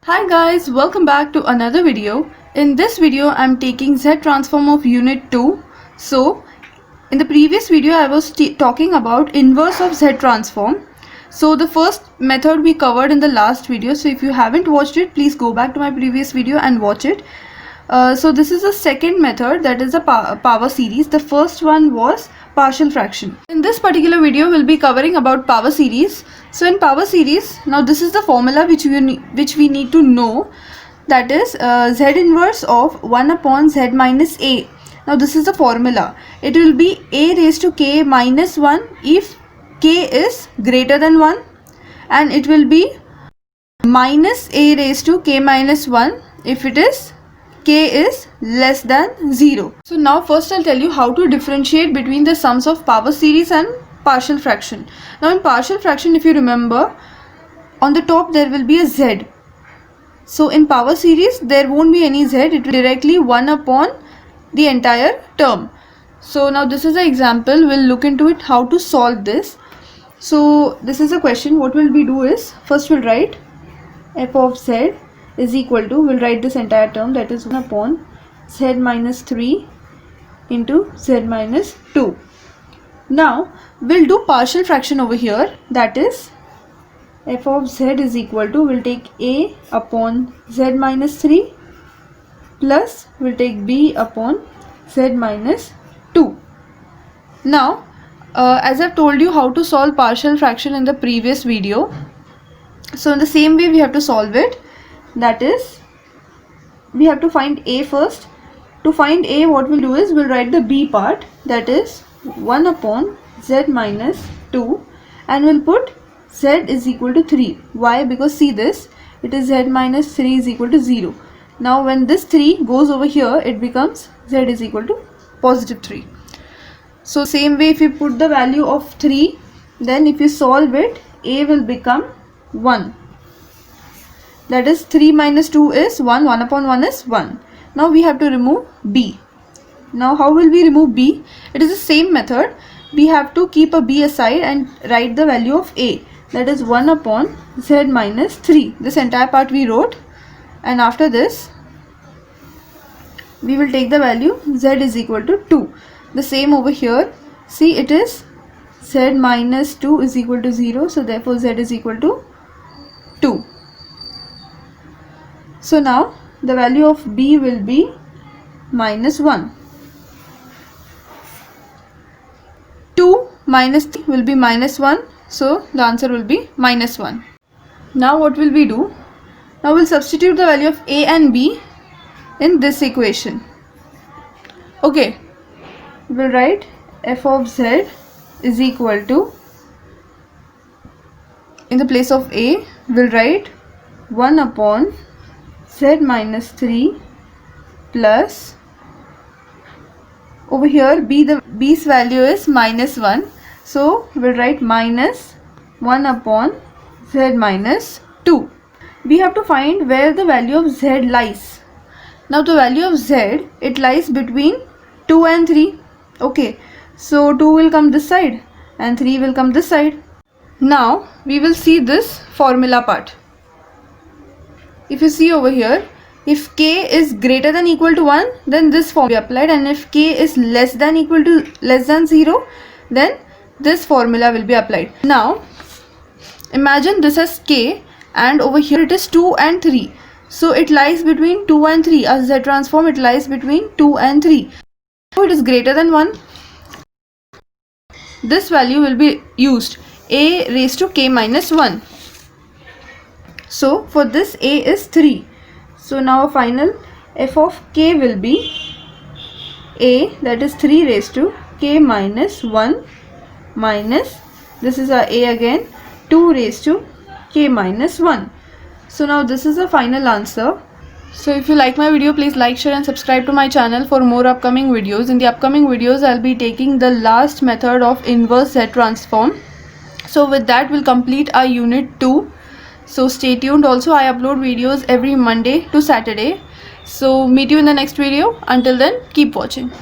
Hi guys, welcome back to another video. In this video I'm taking Z transform of unit 2. So in the previous video I was talking about inverse of Z transform. So the first method we covered in the last video. So if you haven't watched it, please go back to my previous video and watch it. So this is the second method, that is the power series. The first one was partial fraction. In this particular video we'll be covering about power series. So in power series, now this is the formula which we need to know, that is Z inverse of 1 upon Z minus A. Now this is the formula. It will be A raised to K minus 1 if K is greater than 1, and it will be minus A raised to K minus 1 if it is K is less than 0. So now first I'll tell you how to differentiate between the sums of power series and partial fraction. Now in partial fraction, if you remember, on the top there will be a Z. So in power series there won't be any Z, it will directly 1 upon the entire term. So now this is an example, we'll look into it how to solve this. So this is a question. What will we do is, first we'll write f of Z is equal to, we'll write this entire term, that is 1 upon Z minus 3 into Z minus 2. Now we'll do partial fraction over here, that is f of Z is equal to, we'll take A upon Z minus 3 plus we'll take B upon Z minus 2. Now as I've told you how to solve partial fraction in the previous video, so in the same way we have to solve it. That is, we have to find A first. To find A, what we'll do is, we'll write the B part, that is 1 upon Z minus 2, and we'll put Z is equal to 3. Why? Because see this, it is Z minus 3 is equal to 0. Now when this 3 goes over here, it becomes Z is equal to positive 3. So same way, if you put the value of 3, then if you solve it, A will become 1. That is 3 minus 2 is 1, 1 upon 1 is 1. Now we have to remove B. Now how will we remove B? It is the same method. We have to keep a B aside and write the value of A. That is 1 upon Z minus 3. This entire part we wrote, and after this we will take the value Z is equal to 2. The same over here. See, it is Z minus 2 is equal to 0. So therefore Z is equal to 2. So now the value of B will be minus 1. 2 minus 3 will be minus 1. So the answer will be minus 1. Now what will we do? Now we'll substitute the value of A and B in this equation. Okay. We'll write f of Z is equal to, in the place of A, we'll write 1 upon Z minus 3 plus, over here B's value is minus 1, so we'll write minus 1 upon Z minus 2. We have to find where the value of Z lies. Now the value of Z, it lies between 2 and 3. Okay, so 2 will come this side and 3 will come this side. Now we will see this formula part. If you see over here, if K is greater than equal to 1, then this formula will be applied, and if K is less than 0, then this formula will be applied. Now imagine this as K, and over here it is 2 and 3. So it lies between 2 and 3. As Z transform, it lies between 2 and 3. So it is greater than 1. This value will be used, A raised to K minus 1. So for this A is 3. So now final f of K will be A, that is 3 raised to K minus 1 minus, this is our A again, 2 raised to K minus 1. So now this is the final answer. So if you like my video, please like, share and subscribe to my channel for more upcoming videos. In the upcoming videos, I'll be taking the last method of inverse Z transform. So with that, we'll complete our unit 2. So stay tuned. Also, I upload videos every Monday to Saturday. So meet you in the next video. Until then, keep watching.